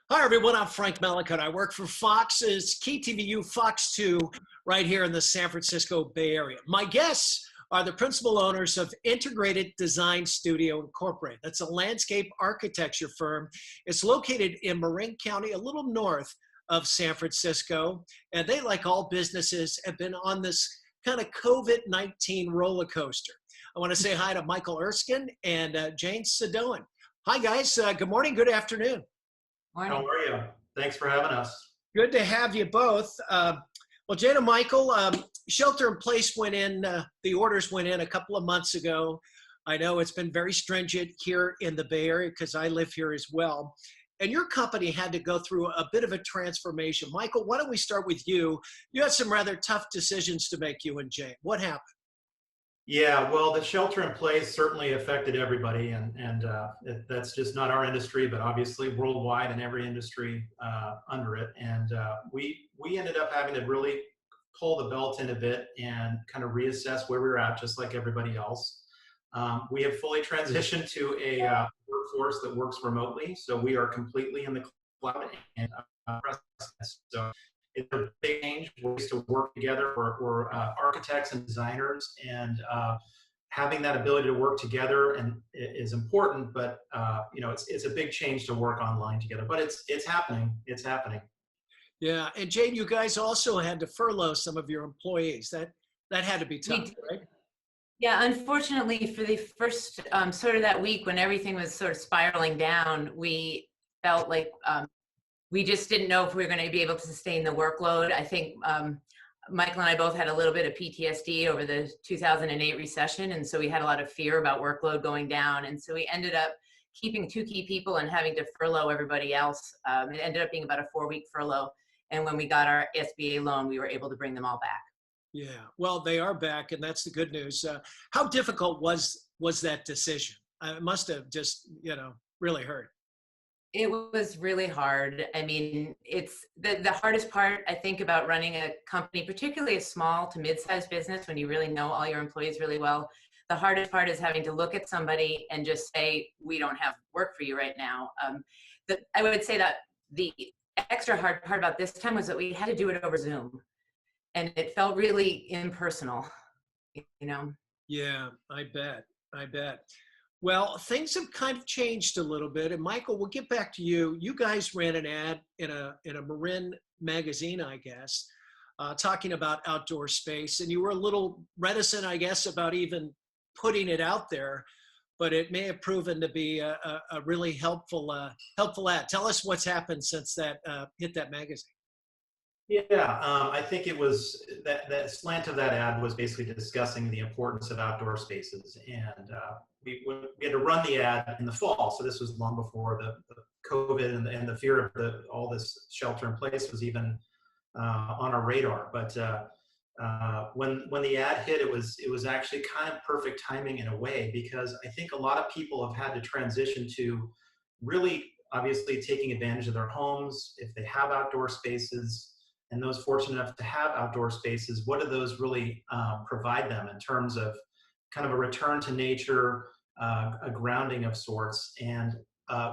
Hi, everyone. I'm Frank Melican. I work for Fox's KTVU Fox 2 right here in the San Francisco Bay Area. My guests are the principal owners of Integrated Design Studio Incorporated. That's a landscape architecture firm. It's located in Marin County, a little north of San Francisco. And they, like all businesses, have been on this kind of COVID-19 roller coaster. I want to say hi to Michael Erskine and Jane Sadoin. Hi, guys. Good morning. Good afternoon. Morning. How are you? Thanks for having us. Good to have you both. Well, Jane and Michael, shelter in place went in, the orders went in a couple of months ago. I know it's been very stringent here in the Bay Area because I live here as well. And your company had to go through a bit of a transformation. Michael, why don't we start with you? You had some rather tough decisions to make, you and Jane. What happened? Yeah, well, the shelter in place certainly affected everybody, and that's just not our industry, but obviously worldwide and every industry under it. And we ended up having to really pull the belt in a bit and kind of reassess where we were at, just like everybody else. We have fully transitioned to a workforce that works remotely, so we are completely in the cloud and so it's a big change, ways to work together. We're architects and designers, and having that ability to work together is important. But it's a big change to work online together. But it's happening. It's happening. Yeah, and Jane, you guys also had to furlough some of your employees. That had to be tough, right? Yeah, unfortunately, for the first sort of that week when everything was sort of spiraling down, we felt like we just didn't know if we were going to be able to sustain the workload. I think Michael and I both had a little bit of PTSD over the 2008 recession. And so we had a lot of fear about workload going down. And so we ended up keeping 2 key people and having to furlough everybody else. It ended up being about a 4-week furlough. And when we got our SBA loan, we were able to bring them all back. Yeah, well, they are back, and that's the good news. How difficult was that decision? It must have just, really hurt. It was really hard. I mean, it's the hardest part, I think, about running a company, particularly a small to mid-sized business when you really know all your employees really well. The hardest part is having to look at somebody and just say, we don't have work for you right now. I would say that the extra hard part about this time was that we had to do it over Zoom. And it felt really impersonal, Yeah, I bet. Well, things have kind of changed a little bit. And Michael, we'll get back to you. You guys ran an ad in a Marin magazine, I guess, talking about outdoor space. And you were a little reticent, I guess, about even putting it out there. But it may have proven to be a really helpful ad. Tell us what's happened since that hit that magazine. Yeah, I think it was that slant of that ad was basically discussing the importance of outdoor spaces, and we had to run the ad in the fall. So this was long before the COVID and the fear of all this shelter in place was even on our radar. But when the ad hit, it was actually kind of perfect timing in a way, because I think a lot of people have had to transition to really obviously taking advantage of their homes if they have outdoor spaces. And those fortunate enough to have outdoor spaces, what do those really provide them in terms of kind of a return to nature, a grounding of sorts? And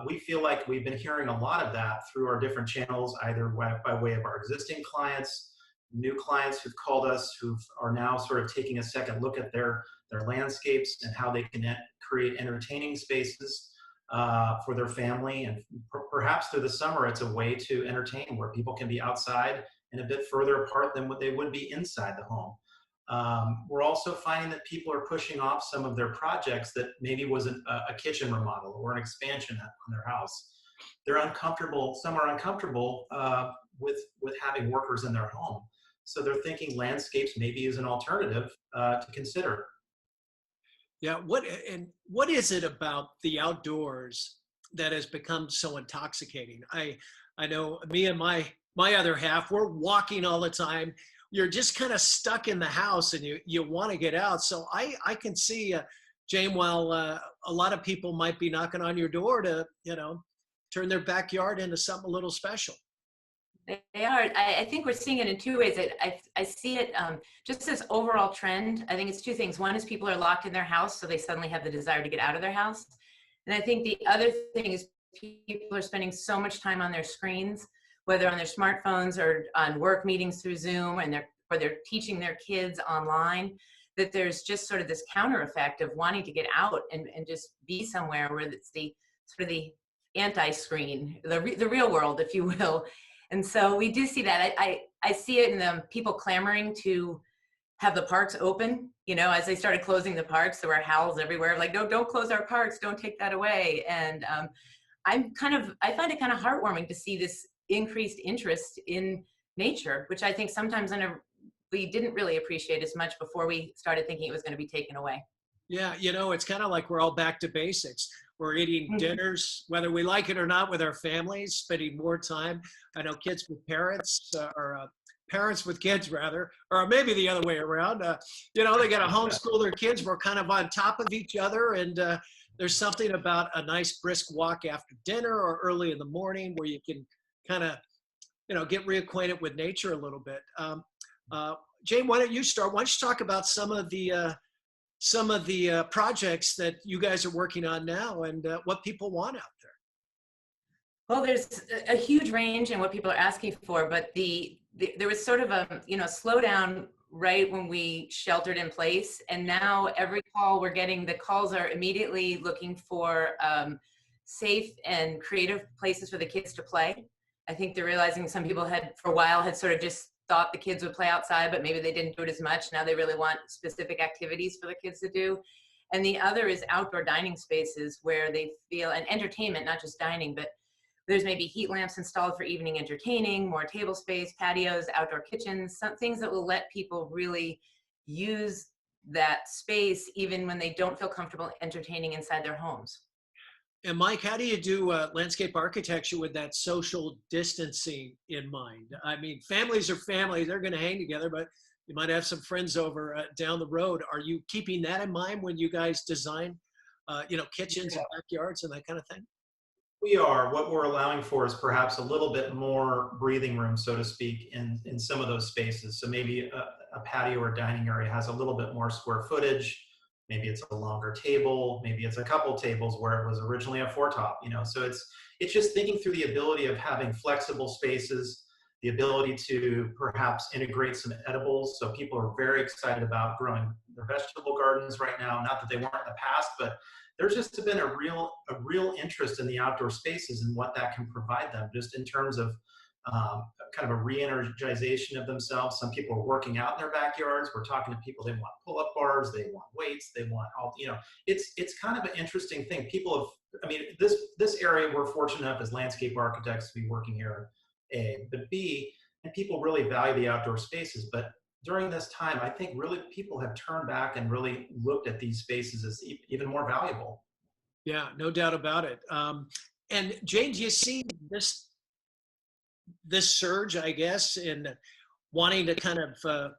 we feel like we've been hearing a lot of that through our different channels, either by way of our existing clients, new clients who've called us, who are now sort of taking a second look at their landscapes and how they can create entertaining spaces for their family. And perhaps through the summer, it's a way to entertain where people can be outside and a bit further apart than what they would be inside the home. We're also finding that people are pushing off some of their projects that maybe wasn't a kitchen remodel or an expansion on their house. They're uncomfortable. Some are uncomfortable with having workers in their home. So they're thinking landscapes maybe is an alternative to consider. Yeah, what is it about the outdoors that has become so intoxicating? I know me and my other half, we're walking all the time. You're just kind of stuck in the house and you want to get out. So I can see, Jane, while a lot of people might be knocking on your door to, turn their backyard into something a little special. They are. I think we're seeing it in 2 ways. I see it just as overall trend. I think it's 2 things. One is people are locked in their house, so they suddenly have the desire to get out of their house. And I think the other thing is people are spending so much time on their screens, whether on their smartphones or on work meetings through Zoom, and they're teaching their kids online, that there's just sort of this counter effect of wanting to get out and just be somewhere where it's the sort of the anti-screen, the real world, if you will. And so we do see that. I see it in the people clamoring to have the parks open. You know, as they started closing the parks, there were howls everywhere, like, no, don't close our parks, don't take that away. And I find it kind of heartwarming to see this increased interest in nature, which I think sometimes we didn't really appreciate as much before we started thinking it was going to be taken away. Yeah, you know, it's kind of like we're all back to basics. We're eating dinners, whether we like it or not, with our families, spending more time. I know kids with parents, or parents with kids, rather, or maybe the other way around. You know, they got to homeschool their kids. We're kind of on top of each other. And there's something about a nice brisk walk after dinner or early in the morning where you can kind of, you know, get reacquainted with nature a little bit. Jane, why don't you start? Why don't you talk about some of the projects that you guys are working on now and what people want out there? Well, there's a huge range in what people are asking for, but there was sort of a slowdown right when we sheltered in place, and now every call we're getting, the calls are immediately looking for safe and creative places for the kids to play. I think they're realizing some people for a while had sort of just thought the kids would play outside, but maybe they didn't do it as much. Now they really want specific activities for the kids to do. And the other is outdoor dining spaces where they feel, and entertainment, not just dining, but there's maybe heat lamps installed for evening entertaining, more table space, patios, outdoor kitchens, some things that will let people really use that space even when they don't feel comfortable entertaining inside their homes. And Mike, how do you do landscape architecture with that social distancing in mind? I mean, families are families, they're going to hang together, but you might have some friends over down the road. Are you keeping that in mind when you guys design, you know, kitchens and backyards and that kind of thing? We are. What we're allowing for is perhaps a little bit more breathing room, so to speak, in some of those spaces. So maybe a patio or dining area has a little bit more square footage. Maybe it's a longer table. Maybe it's a couple tables where it was originally a four-top. You know, so it's just thinking through the ability of having flexible spaces, the ability to perhaps integrate some edibles. So people are very excited about growing their vegetable gardens right now. Not that they weren't in the past, but there's just been a real interest in the outdoor spaces and what that can provide them, just in terms of kind of a re-energization of themselves. Some people are working out in their backyards. We're talking to people, they want pull-up bars, they want weights, they want all, you know, it's kind of an interesting thing. People have, I mean, this area, we're fortunate enough as landscape architects to be working here, A, but B, and people really value the outdoor spaces. But during this time, I think really people have turned back and really looked at these spaces as even more valuable. Yeah, no doubt about it. And Jane, do you see this surge, I guess, in wanting to kind of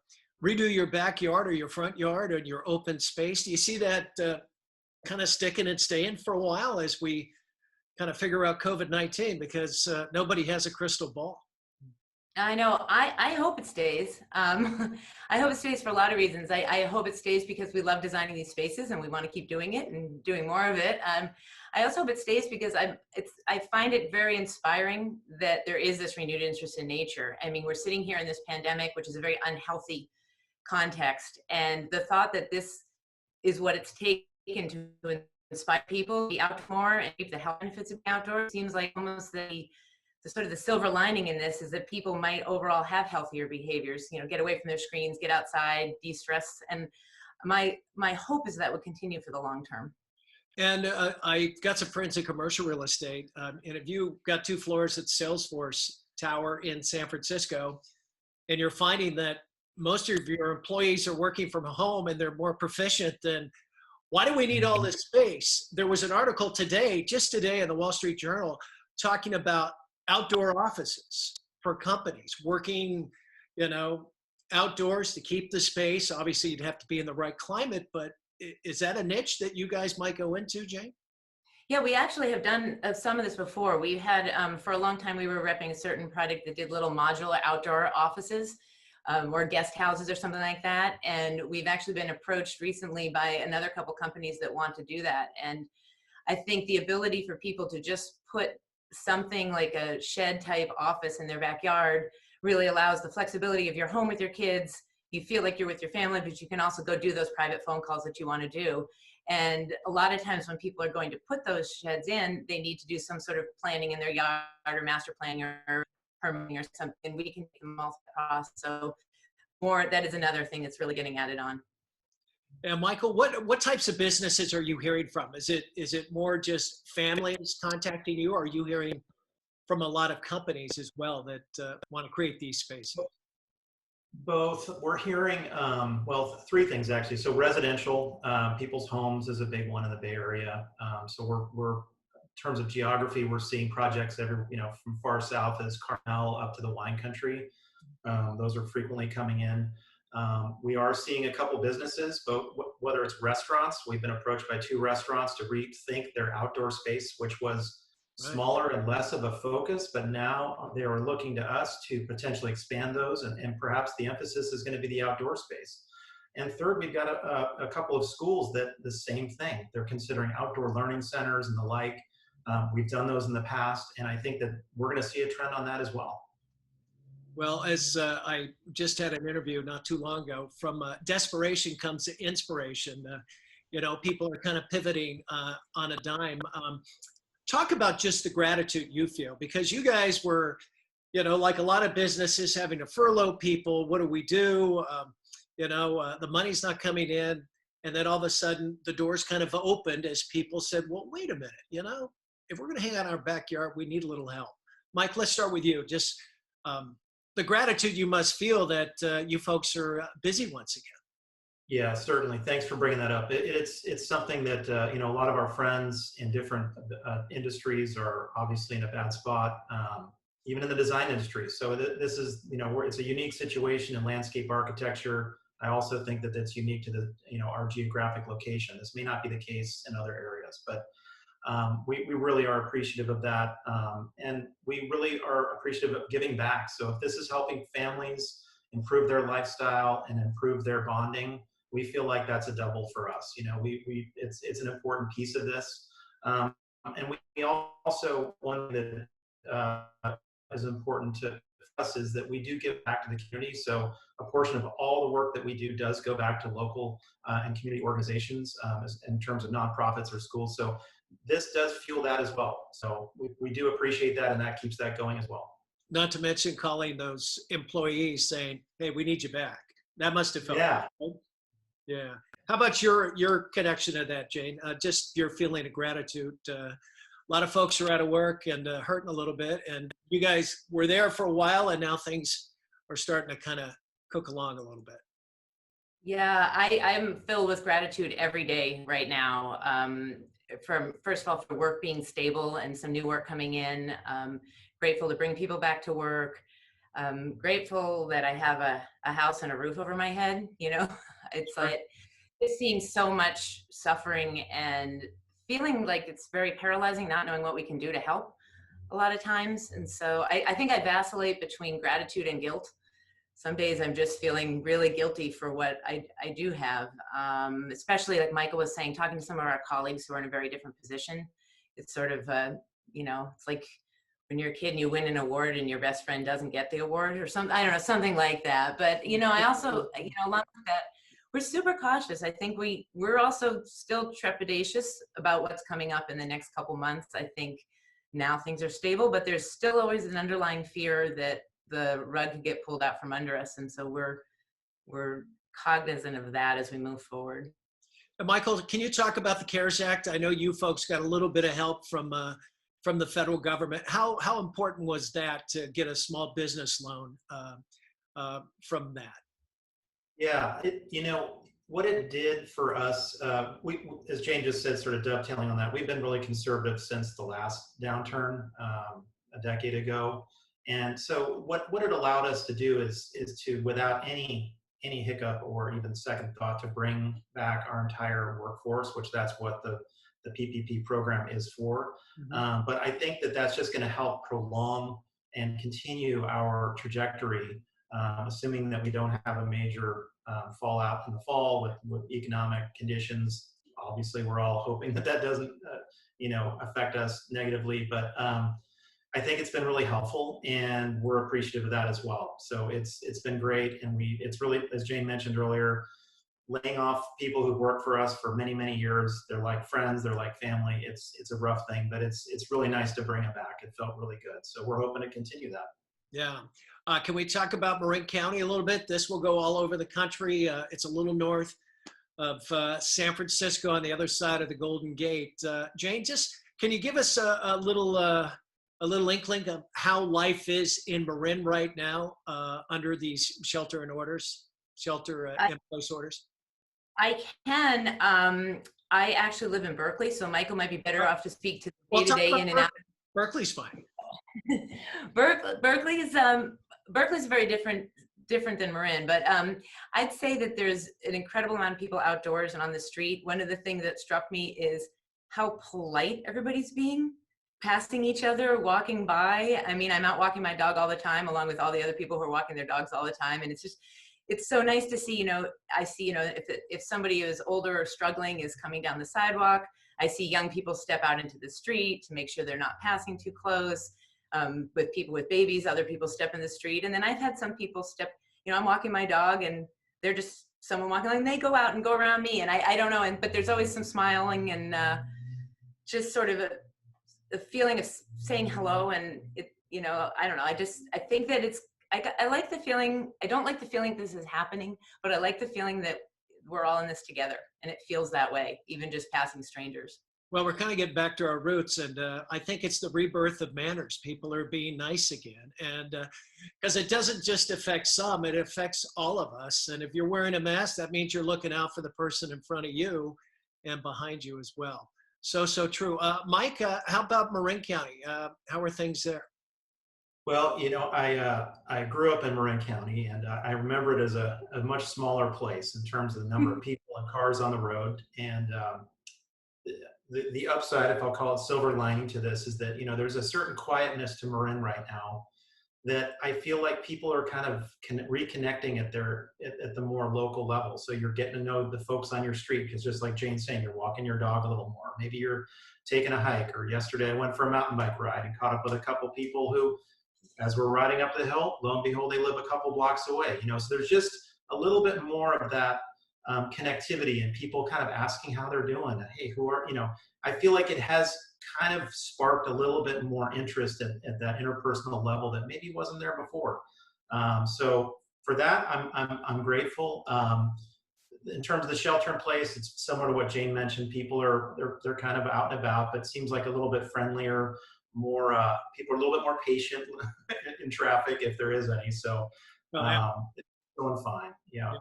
redo your backyard or your front yard or your open space? Do you see that kind of sticking and staying for a while as we kind of figure out COVID-19, because nobody has a crystal ball? I know. I hope it stays. I hope it stays for a lot of reasons. I hope it stays because we love designing these spaces and we want to keep doing it and doing more of it. I also hope it stays because I find it very inspiring that there is this renewed interest in nature. I mean, we're sitting here in this pandemic, which is a very unhealthy context, and the thought that this is what it's taken to inspire people to be out more and keep the health benefits of being outdoors seems like almost the sort of the silver lining in this is that people might overall have healthier behaviors, you know, get away from their screens, get outside, de-stress. And my hope is that would continue for the long term. And I got some friends in commercial real estate. And if you got 2 floors at Salesforce Tower in San Francisco, and you're finding that most of your employees are working from home and they're more proficient, then why do we need all this space? There was an article just today in the Wall Street Journal talking about outdoor offices for companies working, you know, outdoors to keep the space. Obviously, you'd have to be in the right climate, but is that a niche that you guys might go into, Jane? Yeah, we actually have done some of this before. We had, for a long time, we were repping a certain product that did little modular outdoor offices or guest houses or something like that. And we've actually been approached recently by another couple companies that want to do that. And I think the ability for people to just put something like a shed type office in their backyard really allows the flexibility of your home with your kids. You feel like you're with your family, but you can also go do those private phone calls that you want to do. And a lot of times when people are going to put those sheds in, they need to do some sort of planning in their yard or master planning or permitting or something. We can take them all across. So that is another thing that's really getting added on. And Michael, what types of businesses are you hearing from? Is it more just families contacting you, or are you hearing from a lot of companies as well that want to create these spaces? Both. We're hearing, well, three things actually. So residential, people's homes is a big one in the Bay Area. So we're in terms of geography, we're seeing projects from far south as Carmel up to the wine country. Those are frequently coming in. We are seeing a couple businesses, but whether it's restaurants, we've been approached by 2 restaurants to rethink their outdoor space, which was smaller and less of a focus, but now they are looking to us to potentially expand those, and perhaps the emphasis is going to be the outdoor space. And third, we've got a couple of schools that the same thing. They're considering outdoor learning centers and the like. We've done those in the past, and I think that we're going to see a trend on that as well. Well, as I just had an interview not too long ago, from desperation comes inspiration. People are kind of pivoting on a dime. Talk about just the gratitude you feel, because you guys were, like a lot of businesses, having to furlough people. What do we do? The money's not coming in. And then all of a sudden the doors kind of opened as people said, well, wait a minute, if we're going to hang out in our backyard, we need a little help. Mike, let's start with you. Just the gratitude you must feel that you folks are busy once again. Yeah, certainly. Thanks for bringing that up. It's something that a lot of our friends in different industries are obviously in a bad spot, even in the design industry. So this is it's a unique situation in landscape architecture. I also think that that's unique to our geographic location. This may not be the case in other areas, but we really are appreciative of that, and we really are appreciative of giving back. So if this is helping families improve their lifestyle and improve their bonding, we feel like that's a double for us. It's an important piece of this, and we also, one that is important to us is that we do give back to the community. So a portion of all the work that we do does go back to local and community organizations in terms of nonprofits or schools. So this does fuel that as well. So we do appreciate that, and that keeps that going as well. Not to mention calling those employees saying, hey, we need you back. That must have felt good. Yeah. How about your connection to that, Jane? Just your feeling of gratitude. A lot of folks are out of work and hurting a little bit, and you guys were there for a while, and now things are starting to kind of cook along a little bit. Yeah, I'm filled with gratitude every day right now. First of all, for work being stable and some new work coming in. Grateful to bring people back to work. Grateful that I have a house and a roof over my head. It's like just seeing so much suffering and feeling like it's very paralyzing, not knowing what we can do to help a lot of times. And so I think I vacillate between gratitude and guilt. Some days I'm just feeling really guilty for what I do have, especially like Michael was saying, talking to some of our colleagues who are in a very different position. It's sort of, it's like when you're a kid and you win an award and your best friend doesn't get the award or something, I don't know, something like that. But, I also, along with that, we're super cautious. I think we're also still trepidatious about what's coming up in the next couple months. I think now things are stable, but there's still always an underlying fear that the rug could get pulled out from under us. And so we're cognizant of that as we move forward. And Michael, can you talk about the CARES Act? I know you folks got a little bit of help from the federal government. How important was that to get a small business loan from that? Yeah, what it did for us, as Jane just said, sort of dovetailing on that, we've been really conservative since the last downturn a decade ago. And so what it allowed us to do is to, without any hiccup or even second thought, to bring back our entire workforce, which that's what the PPP program is for. Mm-hmm. But I think that that's just going to help prolong and continue our trajectory, assuming that we don't have a major fallout in the fall with economic conditions. Obviously, we're all hoping that doesn't affect us negatively. But I think it's been really helpful, and we're appreciative of that as well. So it's been great, and it's really, as Jane mentioned earlier, laying off people who've worked for us for many, many years. They're like friends, they're like family. It's a rough thing, but it's really nice to bring them back. It felt really good. So we're hoping to continue that. Yeah. Can we talk about Marin County a little bit? This will go all over the country. It's a little north of San Francisco on the other side of the Golden Gate. Jane, just can you give us a little inkling of how life is in Marin right now under these shelter in place orders? I can. I actually live in Berkeley, so Michael might be better off to speak to the day-to-day in and out. Berkeley's fine. Berkeley's very different than Marin, but I'd say that there's an incredible amount of people outdoors and on the street. One of the things that struck me is how polite everybody's being, passing each other, walking by. I mean, I'm out walking my dog all the time, along with all the other people who are walking their dogs all the time, and it's so nice to see. I see, if somebody is older or struggling is coming down the sidewalk. I see young people step out into the street to make sure they're not passing too close. With people with babies, other people step in the street. And then I've had some people step, I'm walking my dog and they're just someone walking along, and they go out and go around me. And I don't know, but there's always some smiling and just sort of a feeling of saying hello. And I don't know. I think that I like the feeling. I don't like the feeling this is happening, but I like the feeling that we're all in this together, and it feels that way, even just passing strangers. Well, we're kind of getting back to our roots, and I think it's the rebirth of manners. People are being nice again, and because it doesn't just affect some, it affects all of us. And if you're wearing a mask, that means you're looking out for the person in front of you and behind you as well. So true. Mike, how about Marin County? How are things there? Well, I grew up in Marin County, and I remember it as a much smaller place in terms of the number of people and cars on the road. And the upside, if I'll call it silver lining to this, is that there's a certain quietness to Marin right now that I feel like people are kind of reconnecting at the more local level. So you're getting to know the folks on your street, because just like Jane's saying, you're walking your dog a little more. Maybe you're taking a hike, or yesterday I went for a mountain bike ride and caught up with a couple people who, as we're riding up the hill, lo and behold, they live a couple blocks away. So there's just a little bit more of that connectivity, and people kind of asking how they're doing. And, hey, I feel like it has kind of sparked a little bit more interest at that interpersonal level that maybe wasn't there before. So for that, I'm grateful. In terms of the shelter in place, it's similar to what Jane mentioned. People they're kind of out and about, but it seems like a little bit friendlier. More people are a little bit more patient in traffic, if there is any. So it's going fine. Yeah.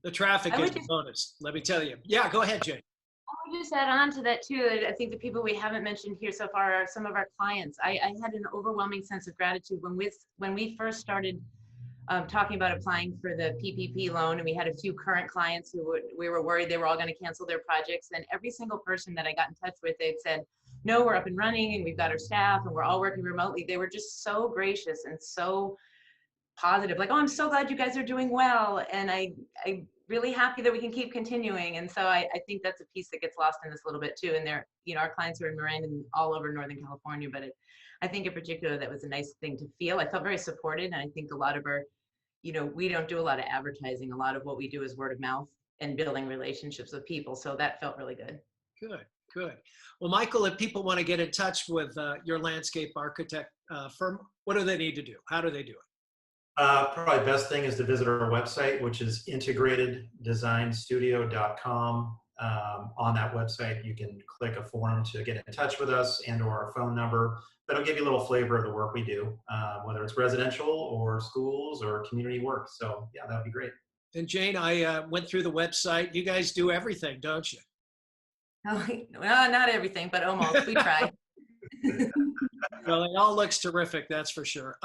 The traffic is a bonus, let me tell you. Yeah, go ahead, Jane. I would just add on to that too. I think the people we haven't mentioned here so far are some of our clients. I had an overwhelming sense of gratitude when we first started talking about applying for the PPP loan, and we had a few current clients we were worried they were all going to cancel their projects. And every single person that I got in touch with, they'd said, no, we're up and running, and we've got our staff, and we're all working remotely. They were just so gracious and so positive, like, oh, I'm so glad you guys are doing well, and I'm really happy that we can keep continuing. And so I think that's a piece that gets lost in this a little bit too. And our clients are in Marin and all over Northern California, but I think in particular that was a nice thing to feel. I felt very supported, and I think a lot of our, we don't do a lot of advertising. A lot of what we do is word of mouth and building relationships with people. So that felt really good. Good. Well, Michael, if people want to get in touch with your landscape architect firm, what do they need to do? How do they do it? Probably best thing is to visit our website, which is integrateddesignstudio.com. On that website, you can click a form to get in touch with us and/or our phone number. That'll give you a little flavor of the work we do, whether it's residential or schools or community work. So yeah, that'd be great. And Jane, I went through the website. You guys do everything, don't you? Oh, well, not everything, but almost. We try. Well, it all looks terrific, that's for sure.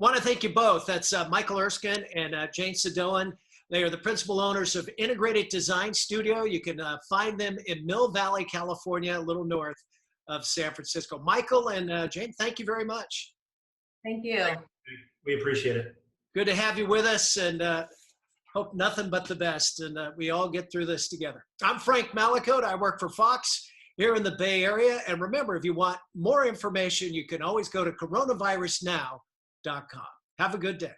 Want to thank you both. That's Michael Erskine and Jane Sadoan. They are the principal owners of Integrated Design Studio. You can find them in Mill Valley, California, a little north of San Francisco. Michael and Jane, thank you very much. Thank you. We appreciate it. Good to have you with us, and hope nothing but the best, and we all get through this together. I'm Frank Malakote. I work for Fox, here in the Bay Area. And remember, if you want more information, you can always go to coronavirusnow.com. Have a good day.